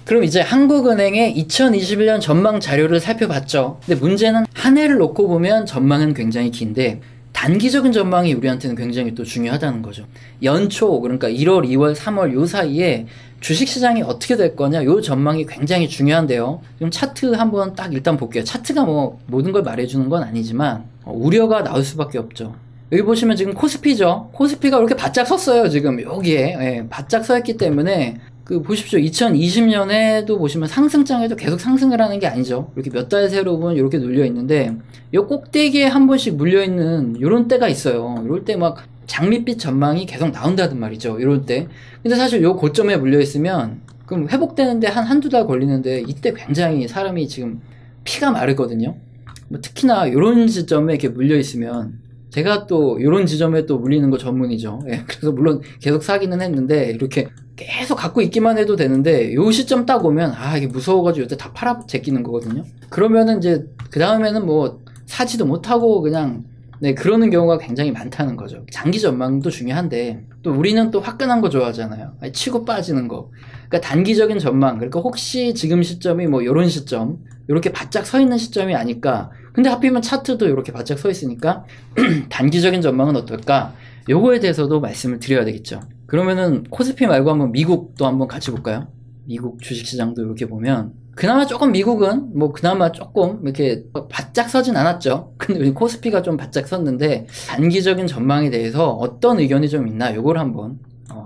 그럼 이제 한국은행의 2021년 전망 자료를 살펴봤죠. 근데 문제는 한 해를 놓고 보면 전망은 굉장히 긴데 단기적인 전망이 우리한테는 굉장히 또 중요하다는 거죠. 연초, 그러니까 1월, 2월, 3월 요 사이에 주식시장이 어떻게 될 거냐, 요 전망이 굉장히 중요한데요. 좀 차트 한번 딱 일단 볼게요. 차트가 뭐 모든 걸 말해주는 건 아니지만 우려가 나올 수밖에 없죠. 여기 보시면 지금 코스피죠. 코스피가 이렇게 바짝 섰어요. 지금 여기에. 예, 바짝 서 있기 때문에 보십시오. 2020년에도 보시면 상승장에도 계속 상승을 하는 게 아니죠. 이렇게 몇 달 새로 보면 이렇게 눌려 있는데, 이 꼭대기에 한 번씩 물려 있는 요런 때가 있어요. 이럴 때 막 장밋빛 전망이 계속 나온다든 말이죠. 이럴 때. 근데 사실 요 고점에 물려 있으면, 그럼 회복되는데 한두 달 걸리는데, 이때 굉장히 사람이 지금 피가 마르거든요. 뭐 특히나 요런 지점에 이렇게 물려 있으면, 제가 또 요런 지점에 또 물리는 거 전문이죠. 예, 그래서 물론 계속 사기는 했는데, 이렇게 계속 갖고 있기만 해도 되는데 요 시점 딱 오면 이게 무서워가지고 이때 다 팔아 제끼는 거거든요. 그러면은 이제 그 다음에는 뭐 사지도 못하고 그냥 그러는 경우가 굉장히 많다는 거죠. 장기 전망도 중요한데 또 우리는 또 화끈한 거 좋아하잖아요. 치고 빠지는 거. 그러니까 단기적인 전망, 그러니까 혹시 지금 시점이 뭐 요런 시점, 요렇게 바짝 서 있는 시점이 아닐까. 근데 하필이면 차트도 이렇게 바짝 서 있으니까 단기적인 전망은 어떨까? 요거에 대해서도 말씀을 드려야 되겠죠. 그러면은 코스피 말고 한번 미국도 한번 같이 볼까요? 미국 주식시장도 이렇게 보면 그나마 조금 미국은 뭐 그나마 조금 이렇게 바짝 서진 않았죠. 근데 우리 코스피가 좀 바짝 섰는데 단기적인 전망에 대해서 어떤 의견이 좀 있나 요걸 한번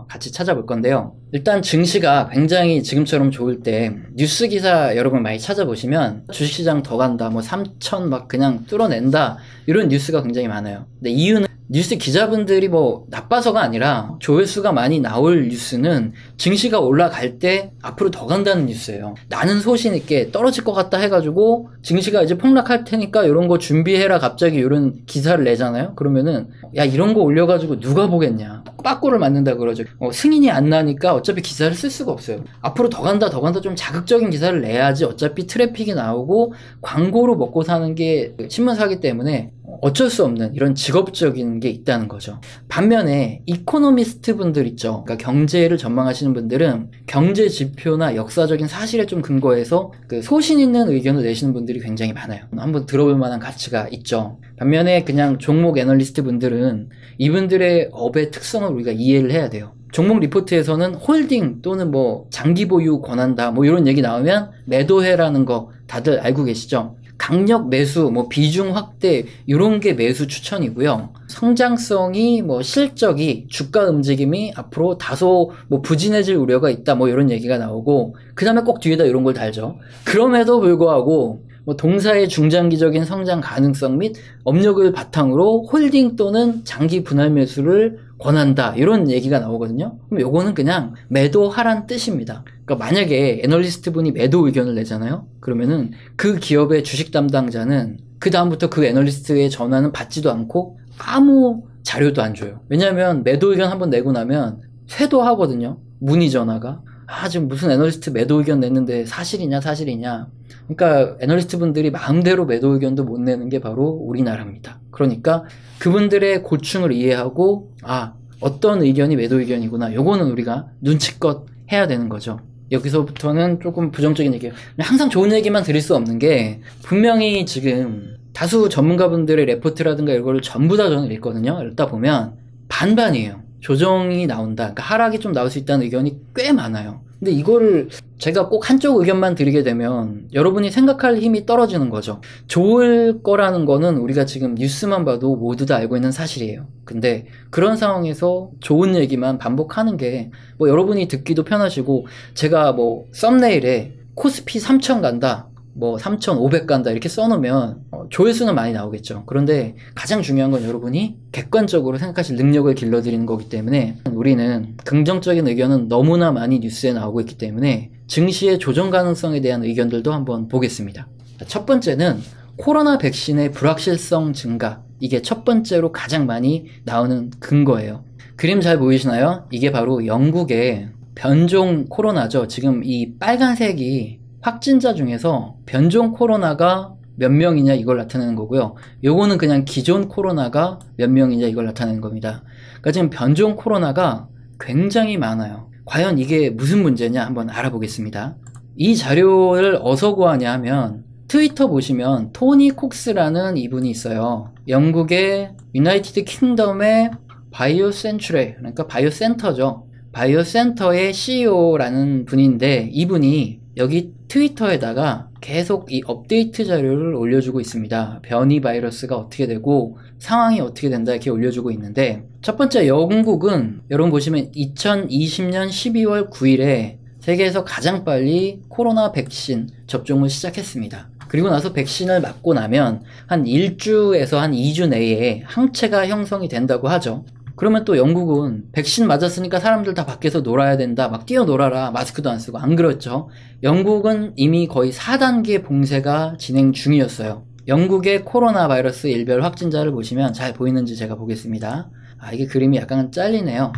같이 찾아볼 건데요. 일단 증시가 굉장히 지금처럼 좋을 때 뉴스 기사 여러분 많이 찾아보시면 주식시장 더 간다, 뭐 3천 막 그냥 뚫어낸다 이런 뉴스가 굉장히 많아요. 근데 이유는 뉴스 기자분들이 뭐 나빠서가 아니라 조회수가 많이 나올 뉴스는 증시가 올라갈 때 앞으로 더 간다는 뉴스예요. 나는 소신 있게 떨어질 것 같다 해가지고 증시가 이제 폭락할 테니까 이런 거 준비해라 갑자기 이런 기사를 내잖아요. 그러면은 야 이런 거 올려가지고 누가 보겠냐, 빠꾸를 맞는다 그러죠. 승인이 안 나니까 어차피 기사를 쓸 수가 없어요. 앞으로 더 간다 좀 자극적인 기사를 내야지 어차피 트래픽이 나오고 광고로 먹고 사는 게 신문사기 때문에 어쩔 수 없는 이런 직업적인 게 있다는 거죠. 반면에 이코노미스트 분들 있죠. 그러니까 경제를 전망하시는 분들은 경제 지표나 역사적인 사실에 좀 근거해서 소신 있는 의견을 내시는 분들이 굉장히 많아요. 한번 들어볼 만한 가치가 있죠. 반면에 그냥 종목 애널리스트 분들은 이분들의 업의 특성을 우리가 이해를 해야 돼요. 종목 리포트에서는 홀딩 또는 뭐 장기 보유 권한다 뭐 이런 얘기 나오면 매도해라는 거 다들 알고 계시죠? 강력 매수, 뭐 비중 확대 이런 게 매수 추천이고요. 성장성이 뭐 실적이 주가 움직임이 앞으로 다소 뭐 부진해질 우려가 있다 뭐 이런 얘기가 나오고 그 다음에 꼭 뒤에다 이런 걸 달죠. 그럼에도 불구하고 뭐 동사의 중장기적인 성장 가능성 및 업력을 바탕으로 홀딩 또는 장기 분할 매수를 권한다 이런 얘기가 나오거든요. 그럼 요거는 그냥 매도하란 뜻입니다. 그러니까 만약에 애널리스트 분이 매도 의견을 내잖아요. 그러면은 그 기업의 주식 담당자는 그 다음부터 그 애널리스트의 전화는 받지도 않고 아무 자료도 안 줘요. 왜냐하면 매도 의견 한번 내고 나면 쇄도하거든요. 문의 전화가. 지금 무슨 애널리스트 매도 의견 냈는데 사실이냐. 그러니까 애널리스트 분들이 마음대로 매도 의견도 못 내는 게 바로 우리나라입니다. 그러니까 그분들의 고충을 이해하고 어떤 의견이 매도 의견이구나. 요거는 우리가 눈치껏 해야 되는 거죠. 여기서부터는 조금 부정적인 얘기예요. 항상 좋은 얘기만 드릴 수 없는 게 분명히 지금 다수 전문가분들의 레포트라든가 이거를 전부 다 저는 읽거든요. 읽다 보면 반반이에요. 조정이 나온다. 그러니까 하락이 좀 나올 수 있다는 의견이 꽤 많아요. 근데 이거를 제가 꼭 한쪽 의견만 드리게 되면 여러분이 생각할 힘이 떨어지는 거죠. 좋을 거라는 거는 우리가 지금 뉴스만 봐도 모두 다 알고 있는 사실이에요. 근데 그런 상황에서 좋은 얘기만 반복하는 게 뭐 여러분이 듣기도 편하시고 제가 뭐 썸네일에 코스피 3,000 간다. 뭐 3,500 간다 이렇게 써놓으면 조회수는 많이 나오겠죠. 그런데 가장 중요한 건 여러분이 객관적으로 생각하실 능력을 길러드리는 거기 때문에 우리는 긍정적인 의견은 너무나 많이 뉴스에 나오고 있기 때문에 증시의 조정 가능성에 대한 의견들도 한번 보겠습니다. 첫 번째는 코로나 백신의 불확실성 증가, 이게 첫 번째로 가장 많이 나오는 근거예요. 그림 잘 보이시나요? 이게 바로 영국의 변종 코로나죠. 지금 이 빨간색이 확진자 중에서 변종 코로나가 몇 명이냐 이걸 나타내는 거고요. 요거는 그냥 기존 코로나가 몇 명이냐 이걸 나타내는 겁니다. 그러니까 지금 변종 코로나가 굉장히 많아요. 과연 이게 무슨 문제냐 한번 알아보겠습니다. 이 자료를 어디서 구하냐 하면 트위터 보시면 토니 콕스라는 이분이 있어요. 영국의 유나이티드 킹덤의 바이오 센츄레, 그러니까 바이오 센터죠. 바이오 센터의 CEO라는 분인데 이분이 여기 트위터에다가 계속 이 업데이트 자료를 올려주고 있습니다. 변이 바이러스가 어떻게 되고 상황이 어떻게 된다 이렇게 올려주고 있는데, 첫 번째 영국은 여러분 보시면 2020년 12월 9일에 세계에서 가장 빨리 코로나 백신 접종을 시작했습니다. 그리고 나서 백신을 맞고 나면 한 1주에서 한 2주 내에 항체가 형성이 된다고 하죠. 그러면 또 영국은 백신 맞았으니까 사람들 다 밖에서 놀아야 된다, 막 뛰어놀아라, 마스크도 안 쓰고. 안 그렇죠. 영국은 이미 거의 4단계 봉쇄가 진행 중이었어요. 영국의 코로나 바이러스 일별 확진자를 보시면 잘 보이는지 제가 보겠습니다. 이게 그림이 약간 잘리네요.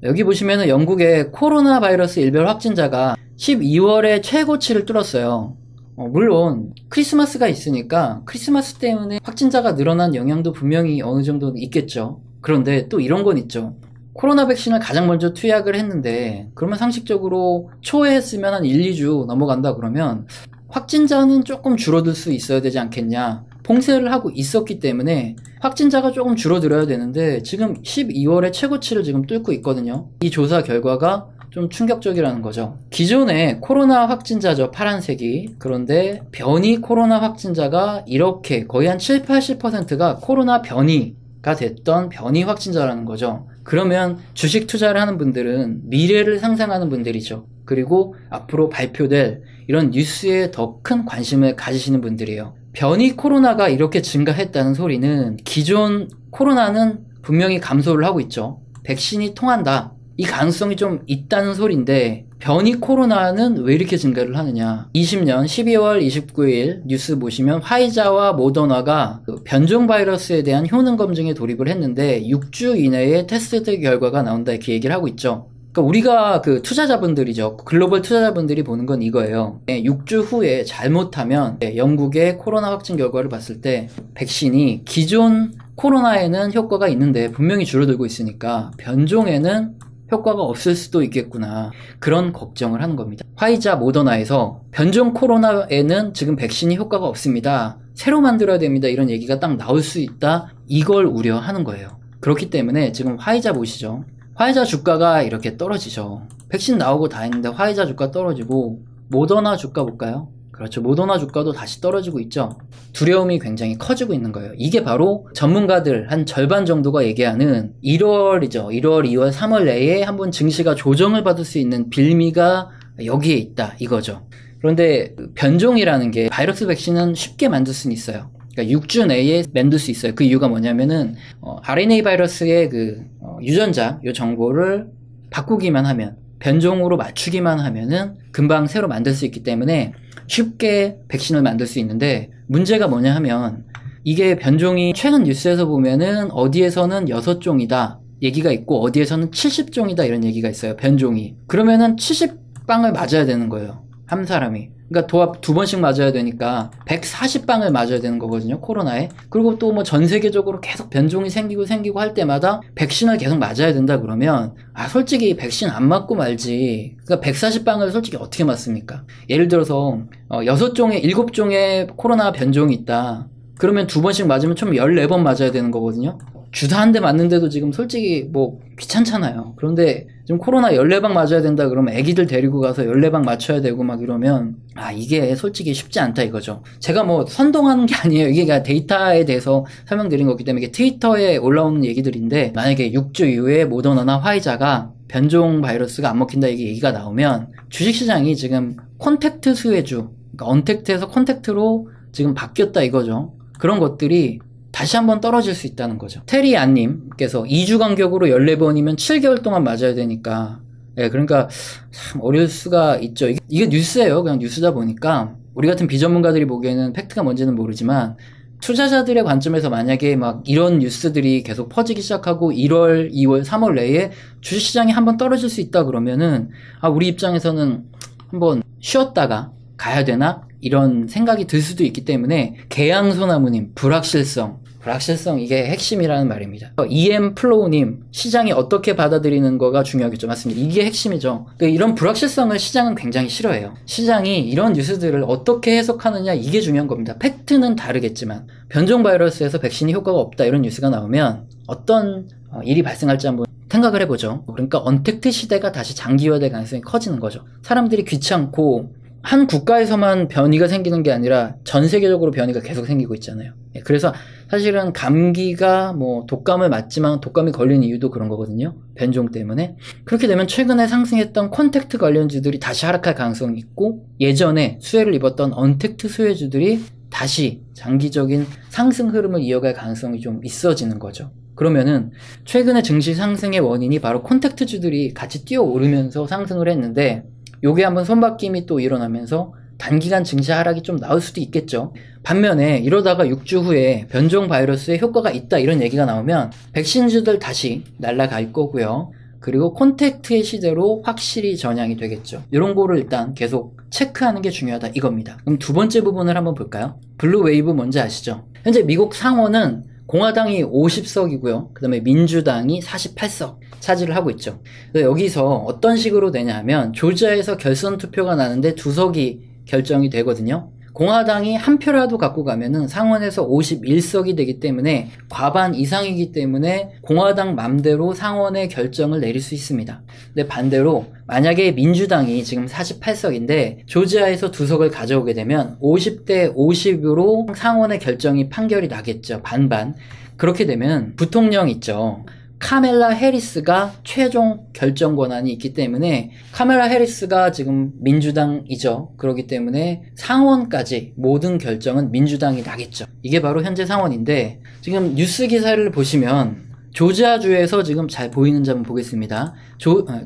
여기 보시면은 영국의 코로나 바이러스 일별 확진자가 12월에 최고치를 뚫었어요. 물론 크리스마스가 있으니까 크리스마스 때문에 확진자가 늘어난 영향도 분명히 어느 정도 있겠죠. 그런데 또 이런 건 있죠. 코로나 백신을 가장 먼저 투약을 했는데, 그러면 상식적으로 초에 했으면 한 1, 2주 넘어간다 그러면 확진자는 조금 줄어들 수 있어야 되지 않겠냐. 봉쇄를 하고 있었기 때문에 확진자가 조금 줄어들어야 되는데 지금 12월에 최고치를 지금 뚫고 있거든요. 이 조사 결과가 좀 충격적이라는 거죠. 기존의 코로나 확진자죠, 파란색이. 그런데 변이 코로나 확진자가 이렇게 거의 한 7, 80%가 코로나 변이가 됐던 변이 확진자라는 거죠. 그러면 주식 투자를 하는 분들은 미래를 상상하는 분들이죠. 그리고 앞으로 발표될 이런 뉴스에 더 큰 관심을 가지시는 분들이에요. 변이 코로나가 이렇게 증가했다는 소리는 기존 코로나는 분명히 감소를 하고 있죠. 백신이 통한다, 이 가능성이 좀 있다는 소리인데, 변이 코로나는 왜 이렇게 증가를 하느냐. 20년 12월 29일 뉴스 보시면 화이자와 모더나가 변종 바이러스에 대한 효능 검증에 돌입을 했는데 6주 이내에 테스트 결과가 나온다 이렇게 얘기를 하고 있죠. 그러니까 우리가 그 투자자분들이죠. 글로벌 투자자분들이 보는 건 이거예요. 6주 후에 잘못하면 영국의 코로나 확진 결과를 봤을 때 백신이 기존 코로나에는 효과가 있는데 분명히 줄어들고 있으니까 변종에는 효과가 없을 수도 있겠구나, 그런 걱정을 하는 겁니다. 화이자, 모더나에서 변종 코로나에는 지금 백신이 효과가 없습니다, 새로 만들어야 됩니다, 이런 얘기가 딱 나올 수 있다, 이걸 우려하는 거예요. 그렇기 때문에 지금 화이자 보시죠. 화이자 주가가 이렇게 떨어지죠. 백신 나오고 다 했는데 화이자 주가 떨어지고, 모더나 주가 볼까요? 그렇죠. 모더나 주가도 다시 떨어지고 있죠. 두려움이 굉장히 커지고 있는 거예요. 이게 바로 전문가들 한 절반 정도가 얘기하는 1월이죠. 1월, 2월, 3월 내에 한번 증시가 조정을 받을 수 있는 빌미가 여기에 있다, 이거죠. 그런데 변종이라는 게, 바이러스 백신은 쉽게 만들 수는 있어요. 그러니까 6주 내에 만들 수 있어요. 그 이유가 뭐냐면은 RNA 바이러스의 그 유전자, 요 정보를 바꾸기만 하면, 변종으로 맞추기만 하면은 금방 새로 만들 수 있기 때문에 쉽게 백신을 만들 수 있는데, 문제가 뭐냐 하면 이게 변종이 최근 뉴스에서 보면은 어디에서는 6종이다 얘기가 있고 어디에서는 70종이다 이런 얘기가 있어요, 변종이. 그러면은 70방을 맞아야 되는 거예요, 한 사람이. 그러니까 도합 2번씩 맞아야 되니까 140방을 맞아야 되는 거거든요, 코로나에. 그리고 또 뭐 전 세계적으로 계속 변종이 생기고 할 때마다 백신을 계속 맞아야 된다 그러면, 솔직히 백신 안 맞고 말지. 그러니까 140방을 솔직히 어떻게 맞습니까? 예를 들어서 6종의 7종의 코로나 변종이 있다. 그러면 2번씩 맞으면 총 14번 맞아야 되는 거거든요. 주사 한 대 맞는데도 지금 솔직히 뭐 귀찮잖아요. 그런데 지금 코로나 14방 맞아야 된다 그러면 애기들 데리고 가서 14방 맞춰야 되고 막 이러면 이게 솔직히 쉽지 않다 이거죠. 제가 뭐 선동하는 게 아니에요. 이게 그냥 데이터에 대해서 설명드린 거기 때문에 이게 트위터에 올라오는 얘기들인데, 만약에 6주 이후에 모더나나 화이자가 변종 바이러스가 안 먹힌다 이게 얘기가 나오면 주식시장이 지금 콘택트 수혜주, 그러니까 언택트에서 콘택트로 지금 바뀌었다 이거죠. 그런 것들이 다시 한번 떨어질 수 있다는 거죠. 테리 안님께서 2주 간격으로 14번이면 7개월 동안 맞아야 되니까, 그러니까 참 어려울 수가 있죠. 이게 뉴스예요. 그냥 뉴스다 보니까 우리 같은 비전문가들이 보기에는 팩트가 뭔지는 모르지만, 투자자들의 관점에서 만약에 막 이런 뉴스들이 계속 퍼지기 시작하고 1월, 2월, 3월 내에 주식시장이 한번 떨어질 수 있다 그러면은 우리 입장에서는 한번 쉬었다가 가야 되나? 이런 생각이 들 수도 있기 때문에, 계양소나무님, 불확실성, 불확실성, 이게 핵심이라는 말입니다. EM 플로우님, 시장이 어떻게 받아들이는 거가 중요하겠죠. 맞습니다. 이게 핵심이죠. 이런 불확실성을 시장은 굉장히 싫어해요. 시장이 이런 뉴스들을 어떻게 해석하느냐, 이게 중요한 겁니다. 팩트는 다르겠지만 변종 바이러스에서 백신이 효과가 없다 이런 뉴스가 나오면 어떤 일이 발생할지 한번 생각을 해보죠. 그러니까 언택트 시대가 다시 장기화될 가능성이 커지는 거죠. 사람들이 귀찮고 한 국가에서만 변이가 생기는 게 아니라 전 세계적으로 변이가 계속 생기고 있잖아요. 그래서 사실은 감기가 독감을 맞지만 독감이 걸린 이유도 그런 거거든요. 변종 때문에. 그렇게 되면 최근에 상승했던 콘택트 관련주들이 다시 하락할 가능성이 있고, 예전에 수혜를 입었던 언택트 수혜주들이 다시 장기적인 상승 흐름을 이어갈 가능성이 좀 있어지는 거죠. 그러면은 최근에 증시 상승의 원인이 바로 콘택트주들이 같이 뛰어오르면서 상승을 했는데, 요게 한번 손바뀜이 또 일어나면서 단기간 증시 하락이 좀 나올 수도 있겠죠. 반면에 이러다가 6주 후에 변종 바이러스에 효과가 있다 이런 얘기가 나오면 백신주들 다시 날아갈 거고요. 그리고 콘택트의 시대로 확실히 전향이 되겠죠. 이런 거를 일단 계속 체크하는 게 중요하다 이겁니다. 그럼 두 번째 부분을 한번 볼까요? 블루 웨이브 뭔지 아시죠? 현재 미국 상원은 공화당이 50석이고요. 그 다음에 민주당이 48석 차지를 하고 있죠. 여기서 어떤 식으로 되냐 하면 조지아에서 결선 투표가 나는데 2석이 결정이 되거든요. 공화당이 한 표라도 갖고 가면은 상원에서 51석이 되기 때문에 과반 이상이기 때문에 공화당 맘대로 상원의 결정을 내릴 수 있습니다. 근데 반대로 만약에 민주당이 지금 48석인데 조지아에서 2석을 가져오게 되면 50대 50으로 상원의 결정이 판결이 나겠죠. 반반. 그렇게 되면 부통령 있죠. 카멜라 해리스가 최종 결정 권한이 있기 때문에, 카멜라 해리스가 지금 민주당이죠. 그렇기 때문에 상원까지 모든 결정은 민주당이 나겠죠. 이게 바로 현재 상원인데, 지금 뉴스 기사를 보시면 조지아주에서 지금 잘 보이는지 한번 보겠습니다.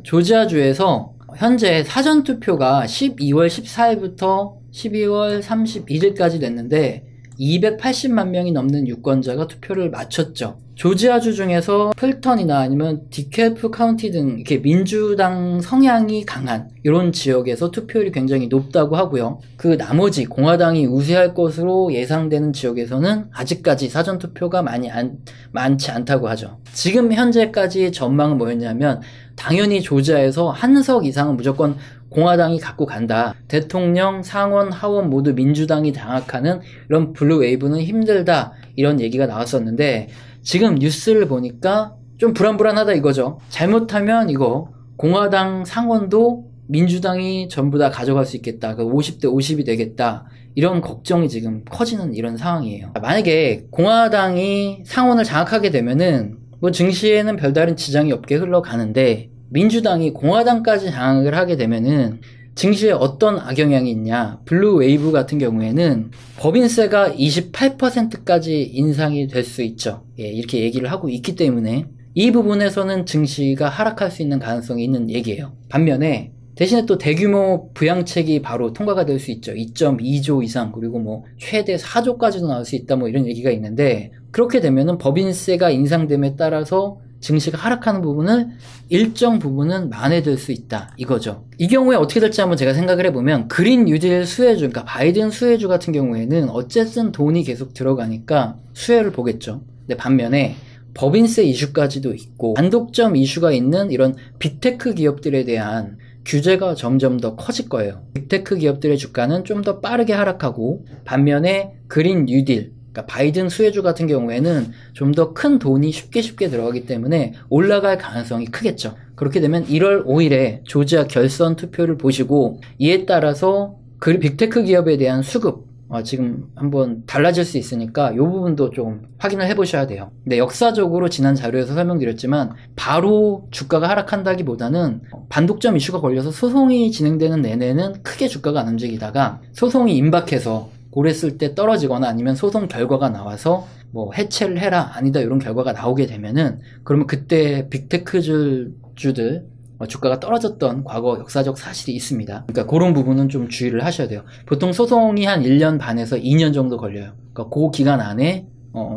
조지아주에서 현재 사전투표가 12월 14일부터 12월 31일까지 됐는데 280만 명이 넘는 유권자가 투표를 마쳤죠. 조지아주 중에서 풀턴이나 아니면 디켈프 카운티 등 이렇게 민주당 성향이 강한 이런 지역에서 투표율이 굉장히 높다고 하고요. 그 나머지 공화당이 우세할 것으로 예상되는 지역에서는 아직까지 사전투표가 많지 않다고 하죠. 지금 현재까지의 전망은 뭐였냐면, 당연히 조지아에서 한 석 이상은 무조건 공화당이 갖고 간다. 대통령, 상원, 하원 모두 민주당이 장악하는 이런 블루 웨이브는 힘들다. 이런 얘기가 나왔었는데, 지금 뉴스를 보니까 좀 불안불안하다 이거죠. 잘못하면 이거 공화당 상원도 민주당이 전부 다 가져갈 수 있겠다. 50대 50이 되겠다. 이런 걱정이 지금 커지는 이런 상황이에요. 만약에 공화당이 상원을 장악하게 되면은 증시에는 별다른 지장이 없게 흘러가는데, 민주당이 공화당까지 장악을 하게 되면은 증시에 어떤 악영향이 있냐. 블루 웨이브 같은 경우에는 법인세가 28%까지 인상이 될 수 있죠. 이렇게 얘기를 하고 있기 때문에 이 부분에서는 증시가 하락할 수 있는 가능성이 있는 얘기예요. 반면에 대신에 또 대규모 부양책이 바로 통과가 될 수 있죠. 2.2조 이상, 그리고 최대 4조까지도 나올 수 있다 이런 얘기가 있는데, 그렇게 되면은 법인세가 인상됨에 따라서 증시가 하락하는 부분을 일정 부분은 만회될 수 있다 이거죠. 이 경우에 어떻게 될지 한번 제가 생각을 해보면, 그린 뉴딜 수혜주, 그러니까 바이든 수혜주 같은 경우에는 어쨌든 돈이 계속 들어가니까 수혜를 보겠죠. 근데 반면에 법인세 이슈까지도 있고 단독점 이슈가 있는 이런 빅테크 기업들에 대한 규제가 점점 더 커질 거예요. 빅테크 기업들의 주가는 좀 더 빠르게 하락하고, 반면에 그린 뉴딜, 그러니까 바이든 수혜주 같은 경우에는 좀 더 큰 돈이 쉽게 들어가기 때문에 올라갈 가능성이 크겠죠. 그렇게 되면 1월 5일에 조지아 결선 투표를 보시고, 이에 따라서 그 빅테크 기업에 대한 수급 지금 한번 달라질 수 있으니까 이 부분도 좀 확인을 해보셔야 돼요. 근데 역사적으로 지난 자료에서 설명드렸지만 바로 주가가 하락한다기보다는 반독점 이슈가 걸려서 소송이 진행되는 내내는 크게 주가가 안 움직이다가 소송이 임박해서 고랬을 때 떨어지거나 아니면 소송 결과가 나와서 해체를 해라, 아니다 이런 결과가 나오게 되면은, 그러면 그때 빅테크주들 주가가 떨어졌던 과거 역사적 사실이 있습니다. 그러니까 그런 부분은 좀 주의를 하셔야 돼요. 보통 소송이 한 1년 반에서 2년 정도 걸려요. 그러니까 그 기간 안에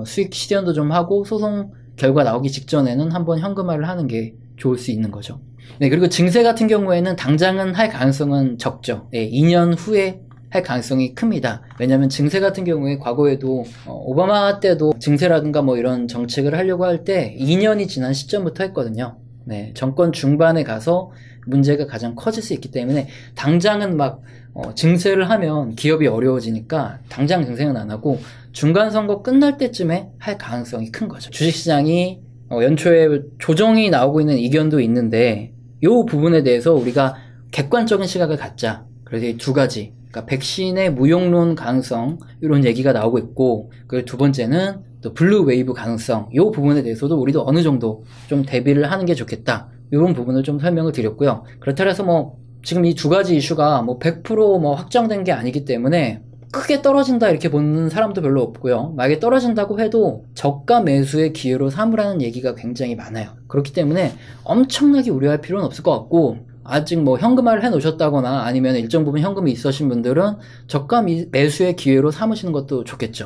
수익 실현도 좀 하고 소송 결과 나오기 직전에는 한번 현금화를 하는 게 좋을 수 있는 거죠. 네, 그리고 증세 같은 경우에는 당장은 할 가능성은 적죠. 2년 후에 할 가능성이 큽니다. 왜냐하면 증세 같은 경우에 과거에도 오바마 때도 증세라든가 뭐 이런 정책을 하려고 할 때 2년이 지난 시점부터 했거든요. 네, 정권 중반에 가서 문제가 가장 커질 수 있기 때문에 당장은 막 증세를 하면 기업이 어려워지니까 당장 증세는 안 하고 중간 선거 끝날 때쯤에 할 가능성이 큰 거죠. 주식시장이 연초에 조정이 나오고 있는 이견도 있는데 이 부분에 대해서 우리가 객관적인 시각을 갖자. 그래서 이 두 가지, 그러니까 백신의 무용론 가능성 이런 얘기가 나오고 있고, 그리고 두 번째는 또 블루 웨이브 가능성, 이 부분에 대해서도 우리도 어느 정도 좀 대비를 하는 게 좋겠다. 이런 부분을 좀 설명을 드렸고요. 그렇다 해서 뭐 지금 이 두 가지 이슈가 뭐 100% 뭐 확정된 게 아니기 때문에 크게 떨어진다 이렇게 보는 사람도 별로 없고요. 만약에 떨어진다고 해도 저가 매수의 기회로 삼으라는 얘기가 굉장히 많아요. 그렇기 때문에 엄청나게 우려할 필요는 없을 것 같고, 아직 뭐 현금화를 해 놓으셨다거나 아니면 일정 부분 현금이 있으신 분들은 저가 매수의 기회로 삼으시는 것도 좋겠죠.